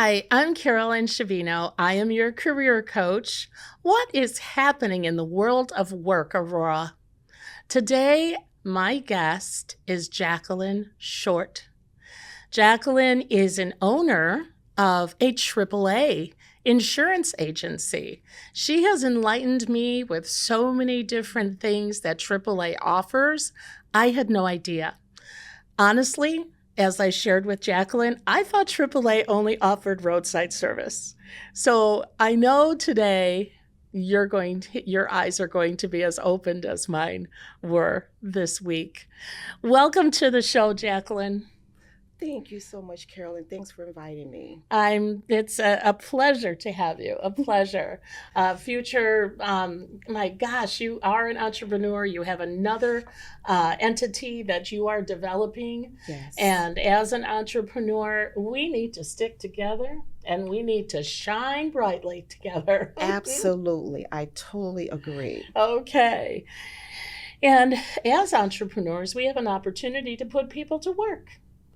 Hi, I'm Carolyn Shavino. I am your career coach. What is happening in the world of work, Aurora? Today, my guest is Jacqueline Short. Jacqueline is an owner of a AAA insurance agency. She has enlightened me with so many different things that AAA offers. I had no idea. Honestly, as I shared with Jacqueline, I thought AAA only offered roadside service. So I know today your eyes are going to be as opened as mine were this week. Welcome to the show, Jacqueline. Thank you so much, Carolyn. Thanks for inviting me. It's a pleasure to have you. A pleasure. My gosh, you are an entrepreneur. You have another entity that you are developing. Yes, And as an entrepreneur, we need to stick together and we need to shine brightly together. absolutely. I totally agree. Okay. And as entrepreneurs, we have an opportunity to put people to work.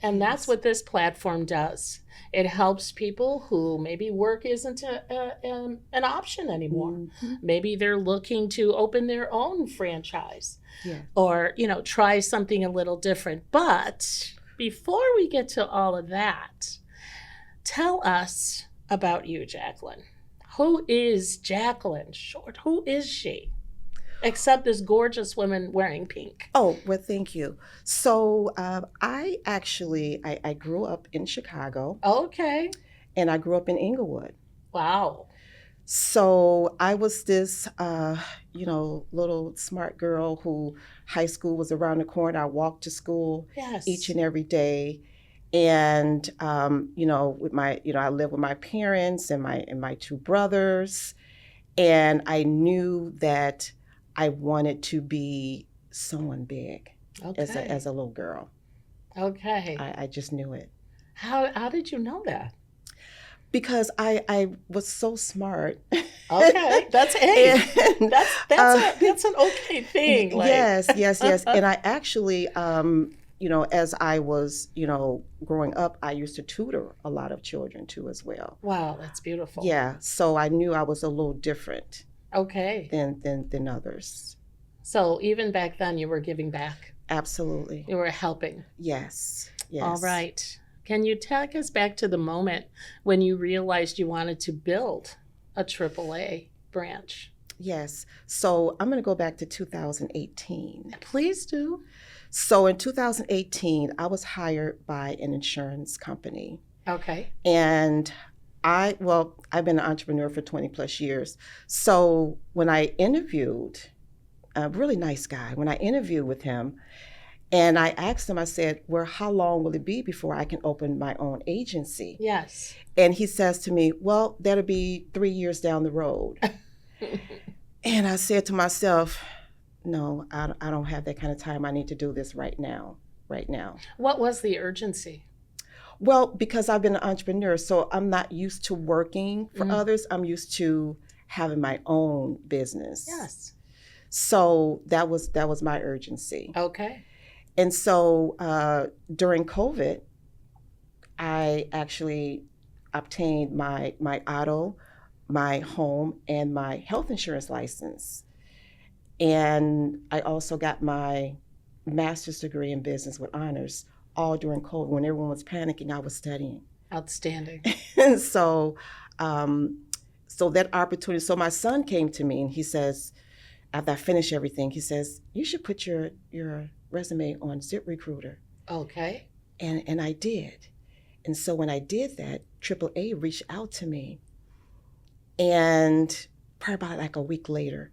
And that's Yes. what this platform does. It helps people who maybe work isn't an option anymore. Mhm. Maybe they're looking to open their own franchise Yeah. or, try something a little different. But before we get to all of that, tell us about you, Jacqueline. Who is Jacqueline Short? Who is she? Except this gorgeous woman wearing pink. Oh, well, thank you. So I grew up in Chicago Okay. and I grew up in Inglewood. Wow. So I was this, little smart girl who high school was around the corner. I walked to school each Yes. and every day. And I lived with my parents and my two brothers, and I knew that I wanted to be someone big Okay. as a little girl. Okay. I just knew it How did you know that? because I was so smart. Okay. That's hey. and uh, That's an okay thing. Like yes, yes, yes. And I actually, as I was, growing up, I used to tutor a lot of children too as well. wow, that's beautiful. Yeah, so I knew I was a little different Okay. than others. So even back then you were giving back. Absolutely. You were helping. Yes. All Yes. right. Can you take us back to the moment when you realized you wanted to build a AAA branch? Yes. So I'm going to go back to 2018. Please do. So in 2018, I was hired by an insurance company. Okay. And I've been an entrepreneur for 20 plus years. So when I interviewed, a really nice guy, when I interviewed with him, and I asked him, I said, well, how long will it be before I can open my own agency? Yes. And he says to me, well, that'll be 3 years down the road. And I said to myself, no, I don't have that kind of time. I need to do this right now, right now. What was the urgency? Well, because I've been an entrepreneur, so I'm not used to working for Mm. others. I'm used to having my own business. Yes. So that was my urgency. Okay. And so during COVID, I actually obtained my auto, my home, and my health insurance license. And I also got my master's degree in business with honors all during COVID. When everyone was panicking, I was studying. Outstanding. And um, so that opportunity, so my son came to me and he says, after I finish everything, he says, you should put your resume on ZipRecruiter. Okay. And I did. And so when I did that, AAA reached out to me. And probably about like a week later,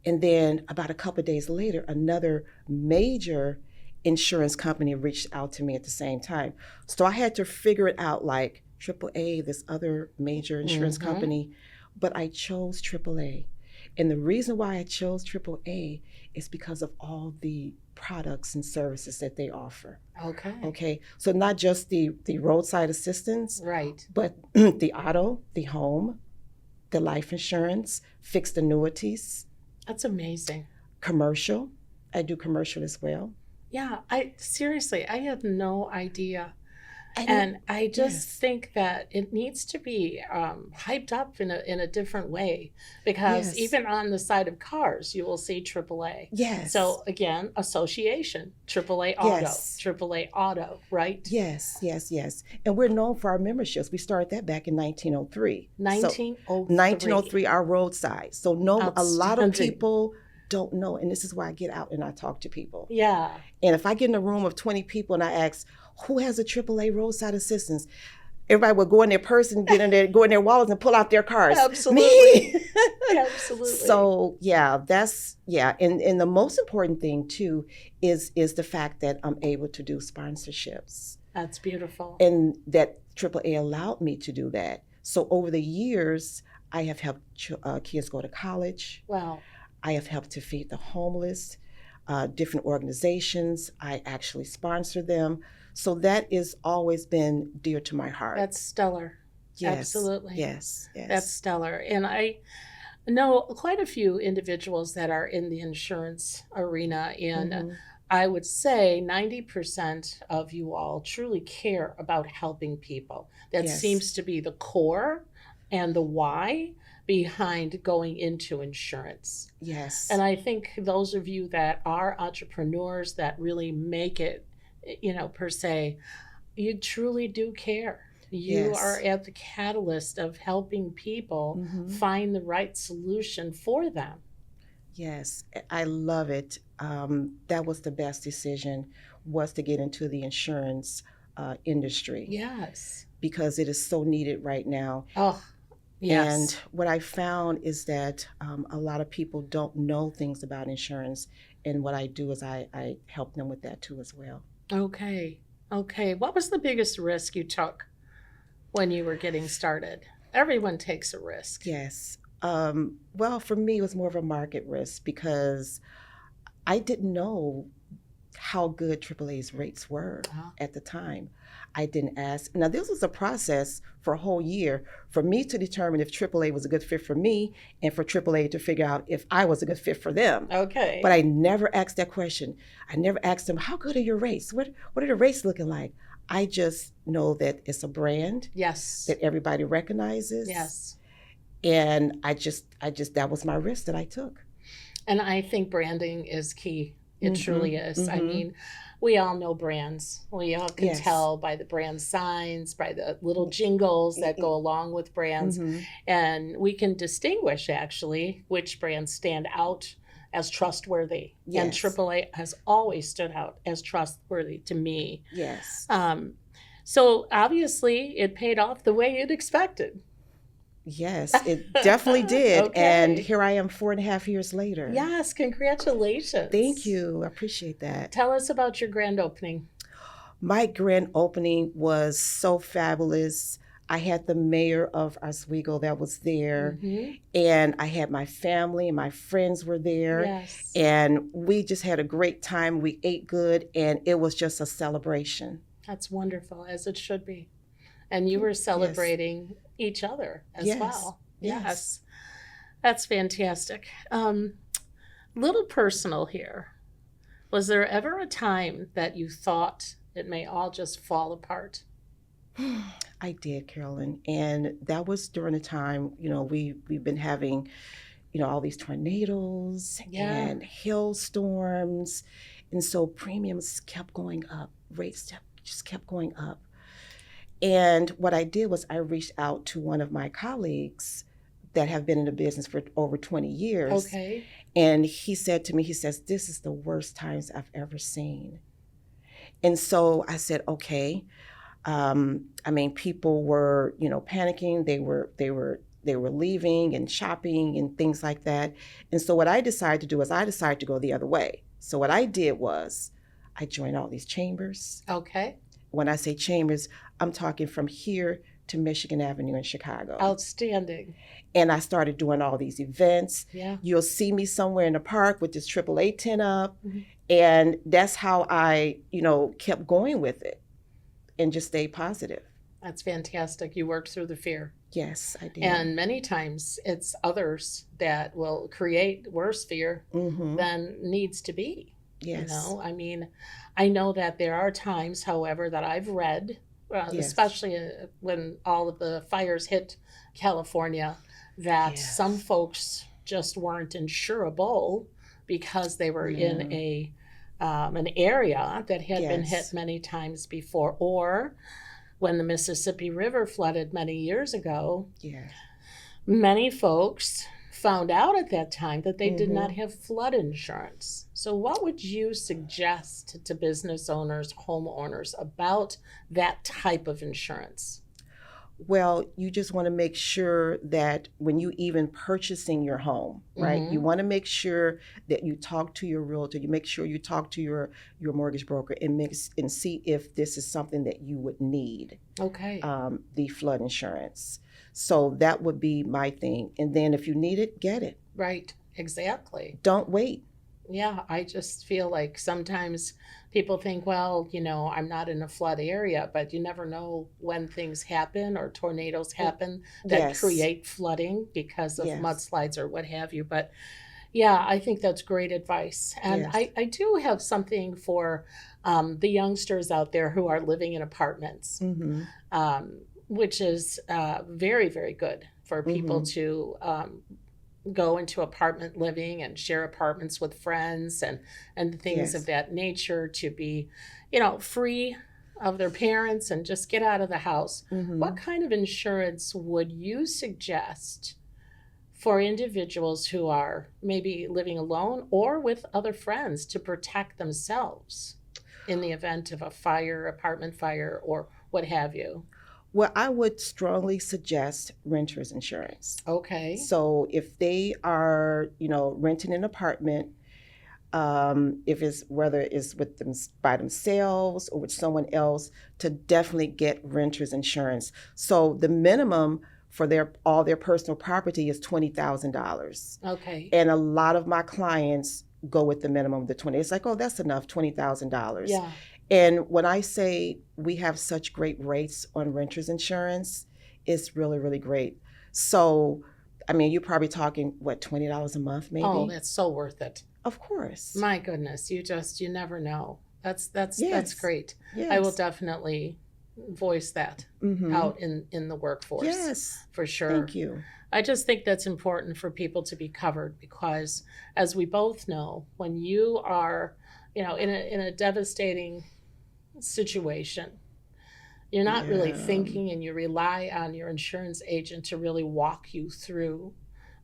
and then about a couple of days later, another major insurance company reached out to me at the same time. So I had to figure it out like AAA, this other major insurance Mm-hmm. company, but I chose AAA. And the reason why I chose AAA is because of all the products and services that they offer. Okay. Okay, so not just the roadside assistance, Right. but the auto, the home, the life insurance, fixed annuities, That's amazing. commercial. I do commercial as well. Yeah, I seriously, I had no idea And And I just yes, think that it needs to be hyped up in a different way because yes, even on the side of cars, you will see AAA. yes, So again, association, yes. AAA Auto, right? Yes, yes, yes. And we're known for our memberships. We started that back in 1903. So 1903. 1903, our roadside. So no, a lot of Outstanding. people don't know. And this is why I get out and I talk to people. Yeah, And if I get in a room of 20 people and I ask, who has a AAA roadside assistance? Everybody will go in their purse and go in their wallets and pull out their cards. absolutely. Me. Absolutely. So yeah, yeah. And the most important thing too is the fact that I'm able to do sponsorships That's beautiful. and that AAA allowed me to do that. So over the years, I have helped kids go to college. Wow, I have helped to feed the homeless, different organizations. I actually sponsor them. So that has always been dear to my heart. that's stellar. Yes, Absolutely. yes, That's yes. stellar. And I know quite a few individuals that are in the insurance arena, and Hmm. I would say 90% of you all truly care about helping people. That Yes, seems to be the core and the why behind going into insurance. yes, And I think those of you that are entrepreneurs that really make it, per se, you truly do care. You are yes. at the catalyst of helping people Hmm. find the right solution for them. Yes, I love it. That was the best decision, was to get into the insurance industry Yes. because it is so needed right now. Oh, And yes. what I found is that a lot of people don't know things about insurance. And what I do is I help them with that too as well. Okay. Okay. What was the biggest risk you took when you were getting started? Everyone takes a risk. Yes. Well, for me, it was more of a market risk because I didn't know how good AAA's rates were Oh, at the time. I didn't ask. Now, this was a process for a whole year for me to determine if AAA was a good fit for me and for AAA to figure out if I was a good fit for them. But okay. I never asked that question. I never asked them, how good are your rates? What are the rates looking like? I just know that it's a brand Yes. that everybody recognizes. Yes. And that was my risk that I took. And I think branding is key. It Mm-hmm. truly is. I Mm-hmm. mean, we all know brands. We all can Yes. tell by the brand signs, by the little jingles that go along with brands. Mm-hmm. And we can distinguish actually which brands stand out as trustworthy. And Yes. AAA has always stood out as trustworthy to me. Yes. Um, so obviously, it paid off the way you'd expected. Yes, it definitely did. And Okay. here I am 4.5 years later. Yes, Thank congratulations. you. I appreciate that. Tell us about your grand opening. My grand opening was so fabulous. I had the mayor of Oswego that was there, Hmm. and I had my family and my friends were there, Yes, and we just had a great time. We ate good, and it was just a celebration. that's wonderful, as it should be. And you were Yes, celebrating each other as yes, well. yes. Yes, that's fantastic. Little personal here. Was there ever a time that you thought it may all just fall apart? I did, Carolyn, and that was during the time we've been having all these tornadoes Yeah. and hailstorms, and so premiums kept going up, just kept going up. And what I did was I reached out to one of my colleagues that have been in the business for over 20 years, Okay. and he said to me, he says, "This is the worst times I've ever seen." And so I said, "Okay." I mean, people were, panicking. They were leaving and shopping and things like that. And so what I decided to do is I decided to go the other way. So what I did was I joined all these chambers. Okay. When I say chambers, I'm talking from here to Michigan Avenue in Chicago. Outstanding. And I started doing all these events. Yeah. You'll see me somewhere in the park with this AAA tent up. Mhm. And that's how I, kept going with it and just stayed positive. That's fantastic. You worked through the fear. Yes, I did. And many times it's others that will create worse fear Mm-hmm. than needs to be. Yes. I mean, I know that there are times, however, that I've read Yes. especially when all of the fires hit California, that some Yes. folks just weren't insurable because they were in Yeah. an area that had been hit Yes. many times before, or when the Mississippi River flooded many years ago, Yeah. many folks found out at that time that they did not Mm-hmm. have flood insurance. So, what would you suggest to business owners, homeowners about that type of insurance? Well, you just want to make sure that when you even purchasing your home, right? You Mm-hmm. want to make sure that you talk to your realtor. You make sure you talk to your mortgage broker and mix and see if this is something that you would need, Okay. the flood insurance. So that would be my thing. And then if you need it, get it. Right. Exactly. Don't wait. Yeah, I just feel like sometimes people think, well, I'm not in a flood area, but you never know when things happen or tornadoes Mm, happen that yes. create flooding because of Yes. mudslides or what have you. But yeah, I think that's great advice. And Yes. I do have something for the youngsters out there who are living in apartments, Mm-hmm. which is very, very good for people Mm-hmm. to go into apartment living and share apartments with friends and things of Yes. that nature, to be free of their parents and just get out of the house. What Mm-hmm. kind of insurance would you suggest for individuals who are maybe living alone or with other friends to protect themselves in the event of a fire, apartment fire, or what have you? Well, I would strongly suggest renters insurance. Okay. So if they are, renting an apartment, if it's whether it's with them by themselves or with someone else, to definitely get renters insurance. So the minimum for their personal property is $20,000, Okay. and a lot of my clients go with the minimum, the 20. It's like, oh, that's enough, $20,000. Yeah. And when I say we have such great rates on renters insurance, it's really, really great. So, I mean, you're probably talking, what, $20 a month, Oh, maybe? that's so worth it. Of course. My goodness, you never know. That's Yes. great. I will Yes. definitely voice that Mm-hmm. out in the workforce Yes. for sure. Thank you. I just think that's important for people to be covered because, as we both know, when you are, in a devastating situation, you're not really Yeah. thinking, and you rely on your insurance agent to really walk you through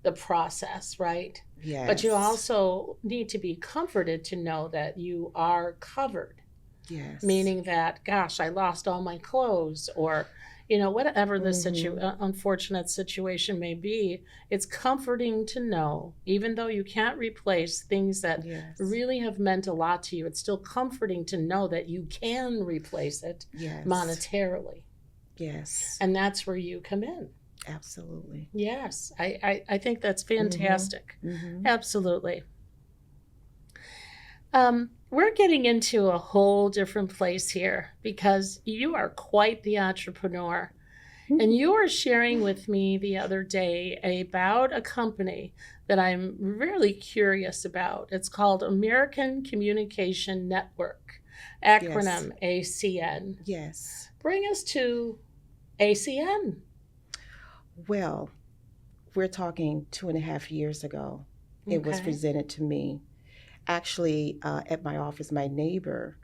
the process, right? But you Yes. also need to be comforted to know that you are covered, Yes. meaning that, gosh, I lost all my clothes, or whatever the Mm-hmm. unfortunate situation may be. It's comforting to know, even though you can't replace things that Yes. really have meant a lot to you, it's still comforting to know that you can replace it Yes. monetarily. Yes. And that's where you come in. Absolutely. Yes, I think that's Mm-hmm. fantastic. Mm-hmm. Absolutely. We're getting into a whole different place here because you are quite the entrepreneur. And you were sharing with me the other day about a company that I'm really curious about. It's called American Communication Network, Yes. acronym ACN. Yes. Bring us to ACN. Well, we're talking 2.5 years ago. It was Okay. presented to me. Actually, at my office, my neighbor,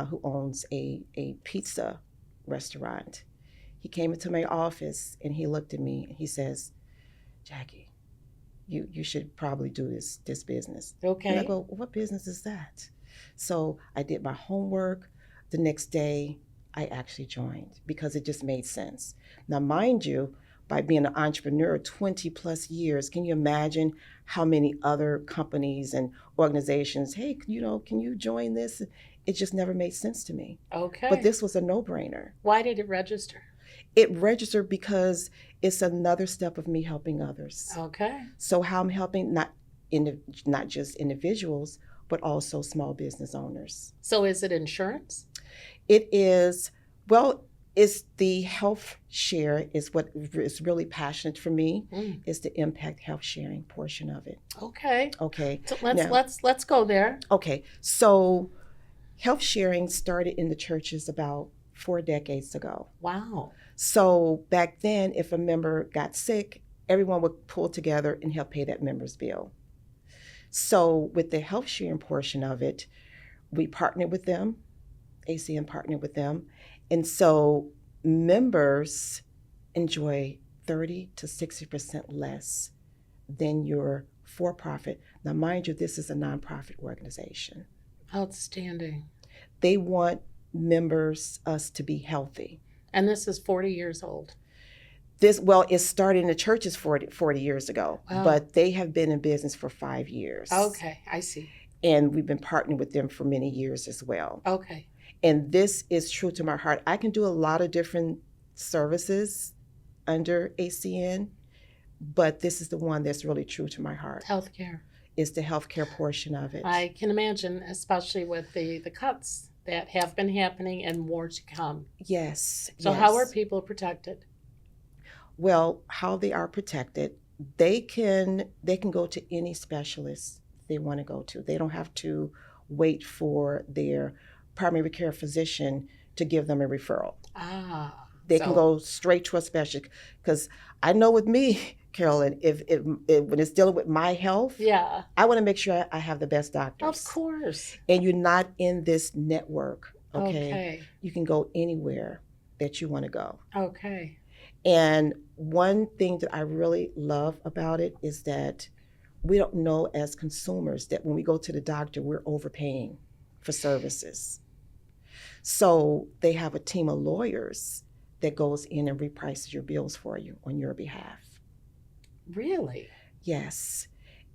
who owns a pizza restaurant, he came into my office and he looked at me and he says, Jackie, you should probably do this business. And I Okay. go, what business is that? So I did my homework. The next day, I actually joined because it just made sense. Now, mind you, by being an entrepreneur 20 plus years, can you imagine how many other companies and organizations, hey, can you join this? It just never made sense to me. But Okay. this was a no brainer. Why did it register? It registered because it's another step of me helping others. Okay. So how I'm helping not just individuals, but also small business owners. So is it insurance? It is, well, it's the health share is what is really passionate for me, Mm. is the impact health sharing portion of it. Okay. Okay. So let's Now, let's let's go there. okay. So health sharing started in the churches about 4 decades ago. Wow. So back then, if a member got sick, everyone would pull together and help pay that member's bill. So with the health sharing portion of it, we partnered with them, ACN partnered with them. And so members enjoy 30 to 60% less than your for profit. Now, mind you, this is a nonprofit organization. Outstanding. They want us to be healthy. And this is 40 years old. It started in the churches 40 years ago, Wow. but they have been in business for 5 years. Okay, I see. And we've been partnering with them for many years as well. Okay. And this is true to my heart. I can do a lot of different services under ACN, but this is the one that's really true to my heart. Healthcare. Is the healthcare portion of it. I can imagine, especially with the cuts that have been happening and more to come. Yes. So yes. how are people protected? Well, how they are protected, they can go to any specialist they want to go to. They don't have to wait for their primary care physician to give them a referral. They can go straight to a specialist. Because I know with me, Carolyn, if when it's dealing with my health, yeah, I want to make sure I have the best doctors. Of course. And you're not in this network, okay? You can go anywhere that you want to go. Okay. And one thing that I really love about it is that we don't know as consumers that when we go to the doctor, we're overpaying for services. So they have a team of lawyers that goes in and reprices your bills for you on your behalf. Really? Yes.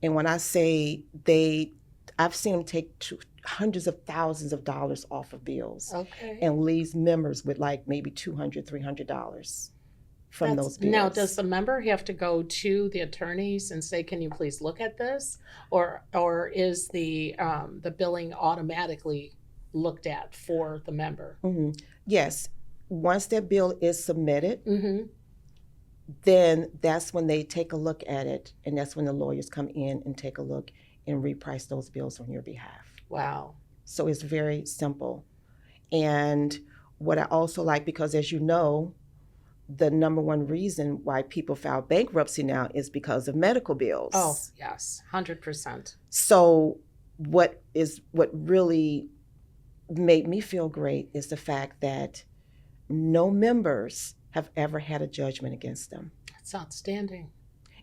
And when I say I've seen them take hundreds of thousands of dollars off of bills. Okay. And leaves members with like maybe $200, $300 from those bills. Now, does the member have to go to the attorneys and say, "Can you please look at this," or is the billing automatically looked at for the member? Mm-hmm. Yes. Once that bill is submitted, mm-hmm. then that's when they take a look at it, and that's when the lawyers come in and take a look and reprice those bills on your behalf. Wow. So it's very simple. And what I also like, because as you know, the number one reason why people file bankruptcy now is because of medical bills. Oh, yes, 100%. So what really made me feel great is the fact that no members have ever had a judgment against them. That's outstanding.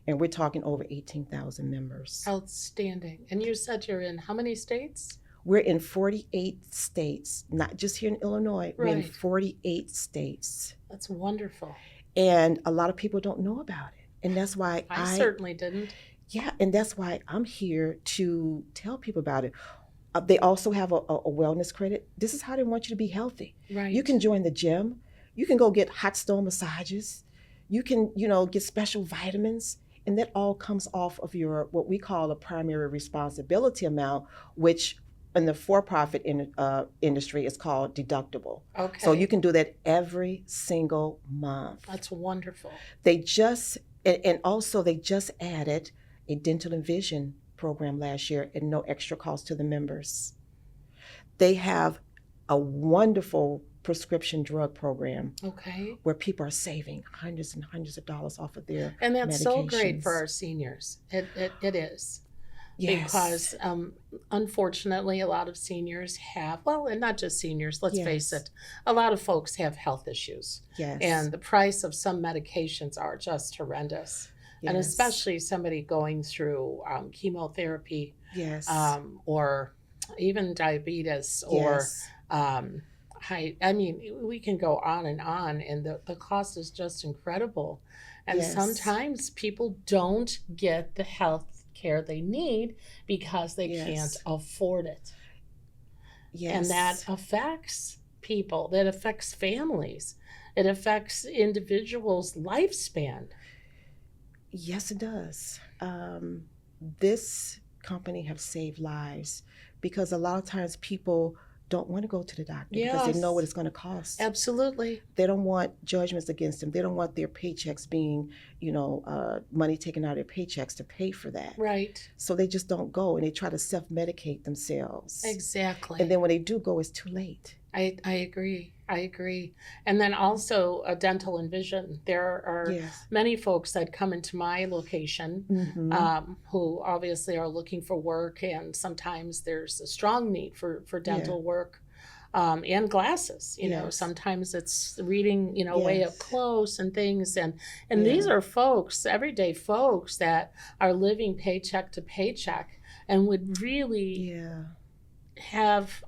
And we're talking over 18,000 members. Outstanding. And you said you're in how many states? We're in 48 states, not just here in Illinois. Right. We're in 48 states. That's wonderful. And a lot of people don't know about it. And that's why I certainly didn't. Yeah, and that's why I'm here to tell people about it. They also have a wellness credit. This is how they want you to be healthy. Right. You can join the gym. You can go get hot stone massages. You can, get special vitamins. And that all comes off of your, what we call a primary responsibility amount, which in the for-profit industry is called deductible. Okay. So you can do that every single month. That's wonderful. And also they just added a dental and vision program last year at no extra cost to the members. They have a wonderful prescription drug program. Okay. Where people are saving hundreds and hundreds of dollars off of their And that's medications. so great for our seniors. It is. Yes. Because unfortunately, a lot of seniors have, and not just seniors, let's face it, a lot of folks have health issues. Yes. And the price of some medications are just horrendous. Yes. And especially somebody going through chemotherapy. Yes. Or even diabetes or we can go on, and the cost is just incredible. And sometimes people don't get the health care they need because they can't afford it. Yes. And that affects people. That affects families. It affects individuals' lifespan. Yes, it does. This company have saved lives because a lot of times people don't want to go to the doctor because they know what it's going to cost. Absolutely. They don't want judgments against them. They don't want their paychecks being, money taken out of their paychecks to pay for that. Right. So they just don't go, and they try to self-medicate themselves. Exactly. And then when they do go, it's too late. I agree. I agree. And then also dental and vision. There are Yes. many folks that come into my location Mm-hmm. who obviously are looking for work, and sometimes there's a strong need for Yeah. dental work. And glasses, Yes. sometimes it's reading, way up Yes. close and things. And these Yeah. are folks, everyday folks that are living paycheck to paycheck and would really Yeah. have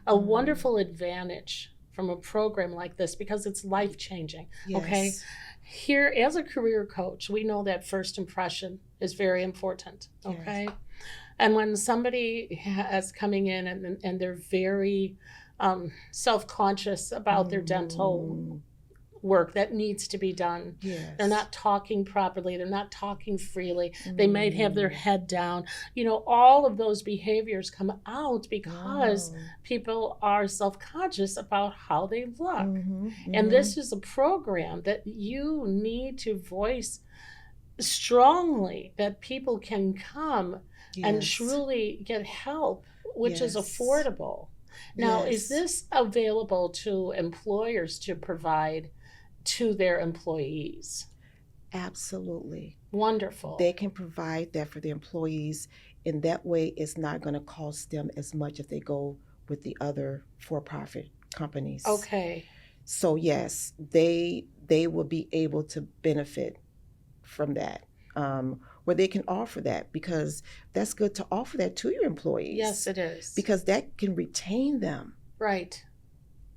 a Mm. wonderful advantage from a program like this because it's life changing. Okay. Yes. Here, as a career coach, we know that first impression is very important. Yes. Okay. And when somebody is coming in and they're very self conscious about their dental Mm. work that needs to be done. They're Yes. not talking properly. They're not talking freely. They might have their Mm. head down. All of those behaviors come out because Wow. people are self conscious about how they look. Mm-hmm. And Mm-hmm. this is a program that you need to voice strongly that people can come and Yes. truly get help, which is Yes. affordable. Now, is Yes. this available to employers to provide to their employees? Absolutely. Wonderful. They can provide that for the employees. In that way, it's not going to cost them as much if they go with the other for-profit companies. Okay. So yes, they will be able to benefit from that, where they can offer that, because that's good to offer that to your employees. Yes, it is. Because that can retain them. Right.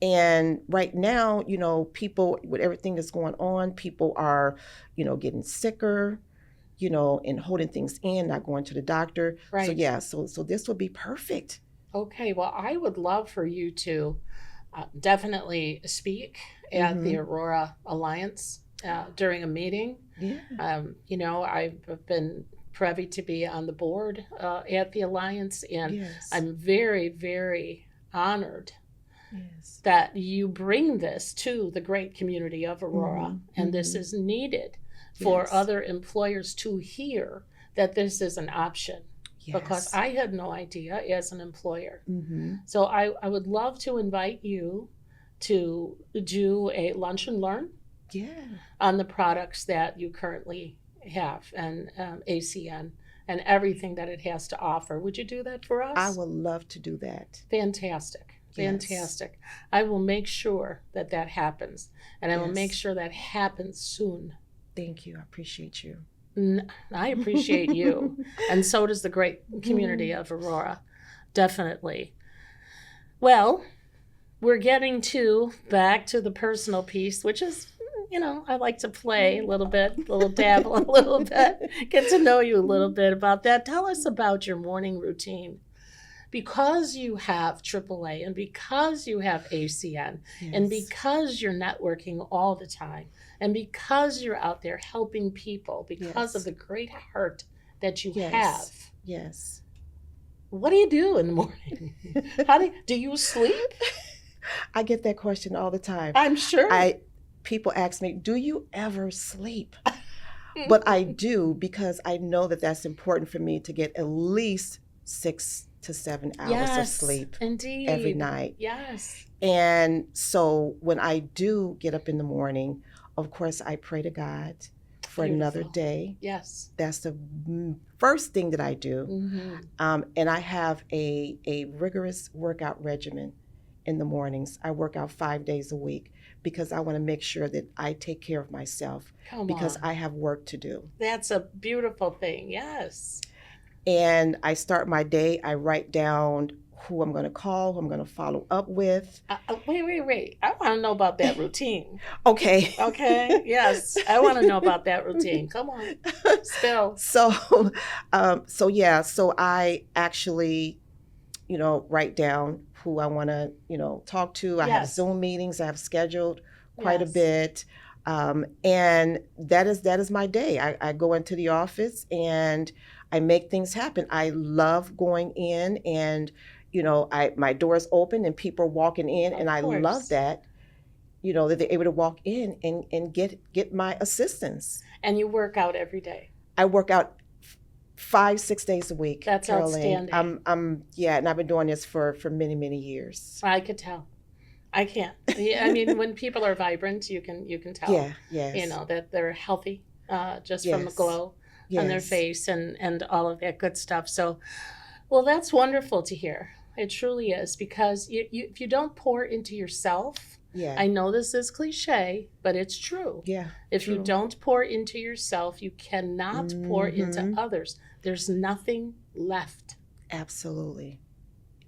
And right now, people, with everything that's going on, people are, getting sicker, and holding things in, not going to the doctor. So Right. yeah, so this would be perfect. Okay. Well, I would love for you to definitely speak at the Mm-hmm. Aurora Alliance during a meeting. Yeah. I've been privy to be on the board at the Alliance, and Yes. I'm very, very honored Yes. that you bring this to the great community of Aurora. Mm-hmm. And this Mm-hmm. is needed for Yes. other employers to hear that this is an option. Because Yes. I had no idea as an employer. Mm-hmm. So I would love to invite you to do a lunch and learn Yeah. on the products that you currently have and ACN and everything that it has to offer. Would you do that for us? I would love to do that. Fantastic. Yes. Fantastic. I will make sure that that happens, and I will make Yes. sure that happens soon. Thank you. I appreciate you. I appreciate you, and so does the great community of Aurora. Definitely. Well, we're getting back to the personal piece, which is, I like to play a little bit, a little dabble a little bit, get to know you a little bit about that. Tell us about your morning routine. Because you have AAA and because you have ACN and Yes. because you're networking all the time and because you're out there helping people because of Yes. the great heart that you Yes. have, Yes. what do you do in the morning? Do you sleep? I get that question all the time. I'm sure. People ask me, "Do you ever sleep?" But I do, because I know that that's important for me to get at least 6 to 7 hours of Yes, sleep indeed. every night. Yes. And so when I do get up in the morning, of course, I pray to God for another Beautiful. day. Yes. That's the first thing that I do. Mm-hmm. And I have a rigorous workout regimen in the mornings. I work out 5 days a week because I want to make sure that I take care of myself, Come because on. I have work to do. That's a beautiful thing. Yes. And I start my day, I write down who I'm going to call, who I'm going to follow up with. Wait. I want to know about that routine. Okay. Okay. Yes. I want to know about that routine. Come on. Spill. So I actually, write down who I want to, talk to. I have Yes. Zoom meetings. I have scheduled quite a Yes. bit. And that is my day. I go into the office and I make things happen. I love going in and, my door's open and people are walking in, Of and I love course. that, that they're able to walk in and get my assistance. And you work out every day. I work out 5-6 days a week. That's Caroline. outstanding. And I've been doing this for many, many years. I could tell. I can't. Yeah, I mean, when people are vibrant, you can tell, Yeah, yes, that they're healthy, just from the yes, glow on their yes, face and all of that good stuff. So, well, that's wonderful to hear. It truly is because if you don't pour into yourself, yeah, I know this is cliche, but it's true. yeah, If you true. don't pour into yourself, you cannot pour into Mm-hmm. others. There's nothing left. Absolutely.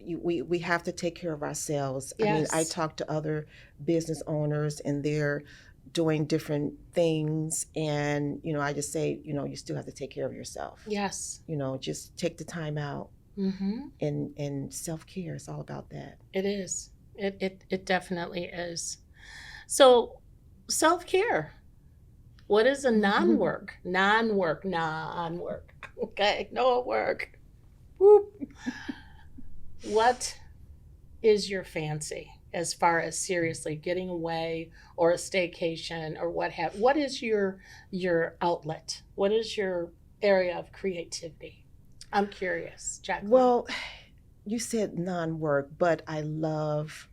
We have to take care of ourselves. I mean, I Yes. talk to other business owners and they're doing different things, and I just say, you still have to take care of yourself. Yes. Just take the time out, Mm-hmm. and self-care is all about that. It is. It definitely is. So, self care. What is a non work? Non work. Non work. Okay. No work. Whoop. What is your fancy as far as seriously getting away or a staycation or what is your outlet? What is your area of creativity? I'm curious, Jacqueline. Well, you said non-work, but I love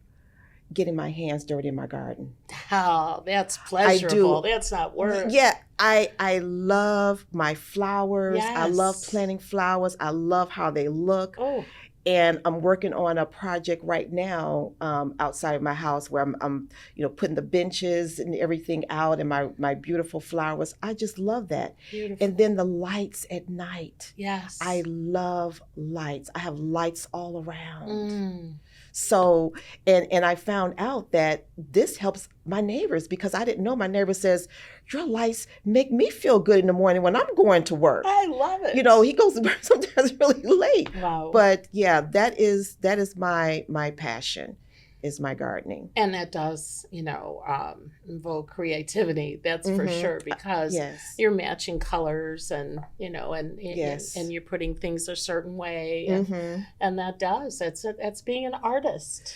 getting my hands dirty in my garden. Oh, that's I pleasurable. do. That's not work. Yeah, I love my flowers. I love Yes. planting flowers. I love how they look. Oh, And I'm working on a project right now, outside of my house, where I'm putting the benches and everything out, and my beautiful flowers. I just love that. And beautiful. then the lights at night. I Yes. love lights. I have lights all around. Mm. So, and I found out that this helps my neighbors, because I didn't know. My neighbor says, "Your lights make me feel good in the morning when I'm going to work." I love He it. goes to work sometimes really late. Wow. But yeah, that is my passion, is my gardening. And that does, invoke creativity. That's for Mhm. sure because Yes. you're matching colors and Yes. you're putting things a certain way Mhm. and that does. That's being an artist.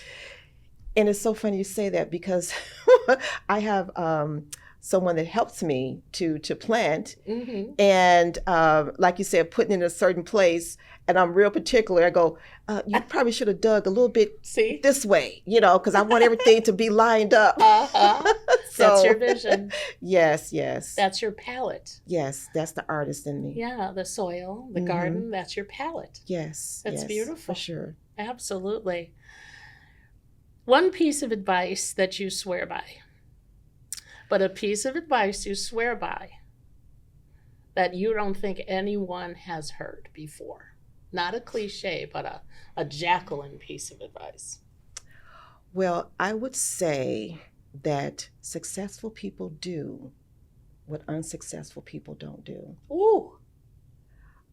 And it's so funny you say that, because I have someone that helps me to plant. Mm-hmm. And like you said, putting it in a certain place, and I'm real particular. I go, you probably should have dug a little bit See? this way, because I want everything to be lined up. Uh-huh. That's your So, vision. yes, yes, That's your palette. yes, that's the artist in me. Yeah, the soil, the Hmm. garden, that's your palette. Yes, That's yes, for beautiful. sure. Absolutely. One piece of advice that you swear by, but a piece of advice you swear by that you don't think anyone has heard before. Not a cliche, but a Jacqueline piece of advice. Well, I would say that successful people do what unsuccessful people don't do. Ooh,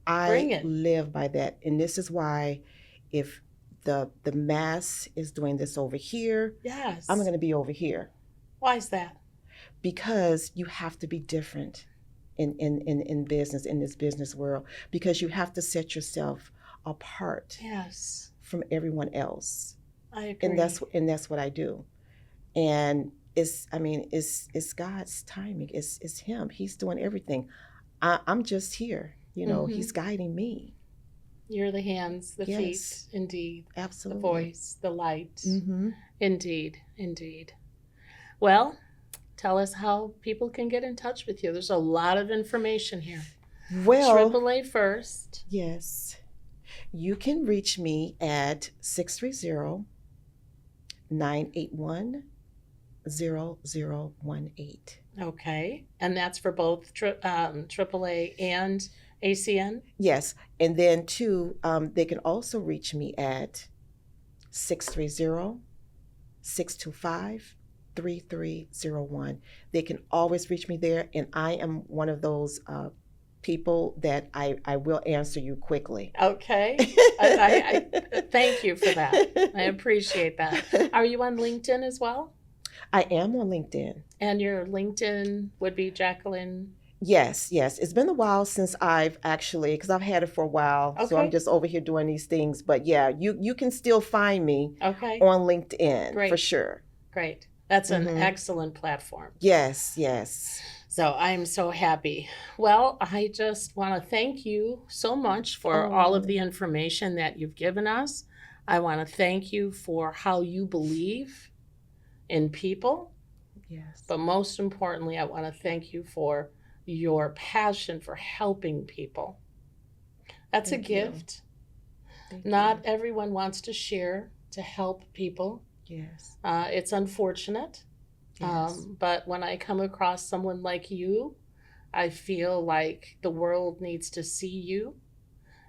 I bring it. live by that. And this is why, if the mass is doing this over here, I'm Yes. going to be over here, Why is that? because you have to be different in business, in this business world, because you have to set yourself apart Yes, from everyone else. I And that's agree. and that's what I do. And it's God's timing. It's him. He's doing everything. I'm just here. Hmm. He's guiding me. You're the hands, the feet, Yes, indeed, the absolutely. voice, the light, Hmm. indeed, indeed. Well, tell us how people can get in touch with you. There's a lot of information here. Well, AAA first. yes. You can reach me at 630-981-0018. Okay. And that's for both AAA and ACN? Yes. And then too, they can also reach me at 630-625-3301. They can always reach me there, and I am one of those people that I will answer you quickly. Okay. I thank you for that. I appreciate that. Are you on LinkedIn as well? I am on LinkedIn. And your LinkedIn would be Jacqueline. Yes, yes. It's been a while since I've actually, because I've had it for a while, so I'm Okay. just over here doing these things. But yeah, you can still find me Okay. on LinkedIn for Great. sure. Great. That's an Hmm. excellent platform. Yes, yes. So I'm so happy. Well, I just want to thank you so much for all of Oh, the information that you've given us. I want to thank you for how you believe in people. Yes. But most importantly, I want to thank you for your passion for helping people. That's Thank a you. gift. Thank Not you. everyone wants to share, to help people. Yes. It's unfortunate. Yes. But when I come across someone like you, I feel like the world needs to see you.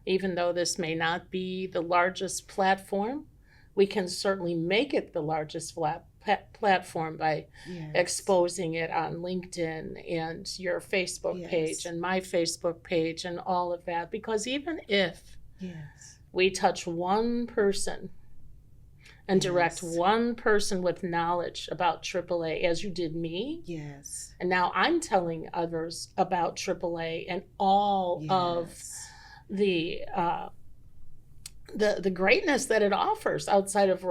Even though this may not be the largest platform, we can certainly make it the largest platform by Yes. exposing it on LinkedIn and your Facebook page Yes. and my Facebook page and all of that. Because even if Yes. we touch one person and direct Yes. one person with knowledge about AAA, as you did me, Yes. and now I'm telling others about AAA and all of Yes. the the greatness that it offers outside of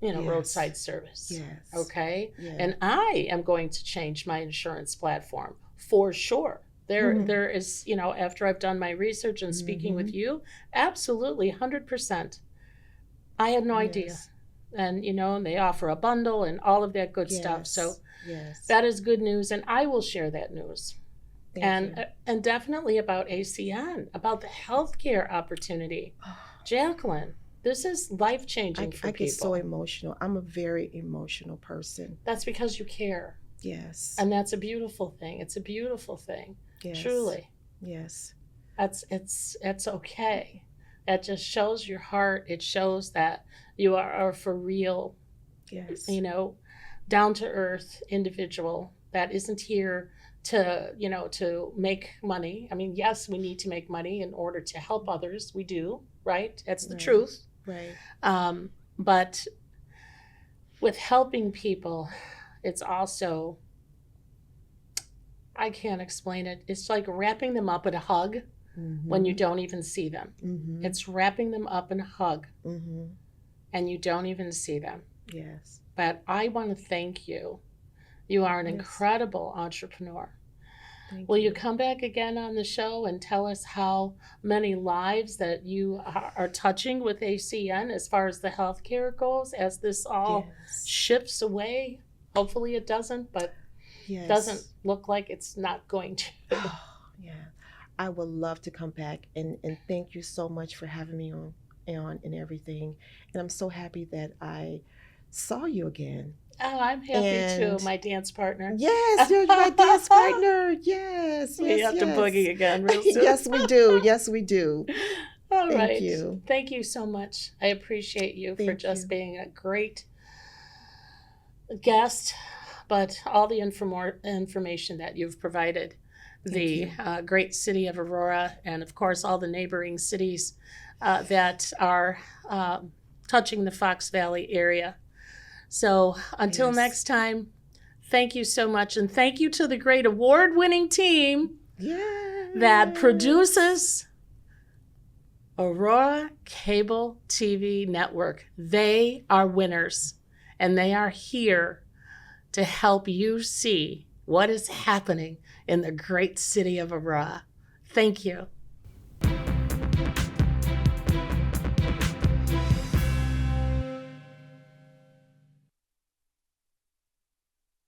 Yes. roadside service. Yes. Okay, Yeah. and I am going to change my insurance platform for sure. There is, after I've done my research and speaking with you, absolutely 100%. I had no idea. Yes. And they offer a bundle and all of that good stuff. So Yes. that is good news, and I will share that news. Thank you. And definitely about ACN, about the healthcare opportunity. Jacqueline, this is life-changing for I people. get so emotional. I'm a very emotional person. That's because you care. Yes. And that's a beautiful thing. It's a beautiful thing. Yes. Truly. Yes. It's okay. That just shows your heart. It shows that you are for real, Yes. down to earth individual that isn't here to make money. I mean, yes, we need to make money in order to help others. We do, right? That's the Right. truth. Right. But with helping people, it's also, I can't explain it. It's like wrapping them up in a hug when you don't even see them. It's wrapping them up in a hug and you don't even see them. Yes. But I want to thank you. You are an Yes. incredible entrepreneur. Thank Will you. you come back again on the show and tell us how many lives that you are touching with ACN as far as the healthcare goes as this all Yes. shifts away? Hopefully it doesn't, but Yes. doesn't look like it's not going to. Yeah. I would love to come back and thank you so much for having me on and everything. And I'm so happy that I saw you again. Oh, I'm happy And too, my dance partner. yes, you're my dance partner. Yes, We yes, have to yes. boogie again real soon. Yes, we do. Yes, we do. All Thank right. you. Thank you so much. I appreciate you for Thank just you. being a great guest, but all the information that you've provided the great city of Aurora and, of course, all the neighboring cities that are touching the Fox Valley area. So until Yes. next time, thank you so much. And thank you to the great award-winning team Yes. that produces Aurora Cable TV Network. They are winners, and they are here to help you see what is happening in the great city of Aurora. Thank you.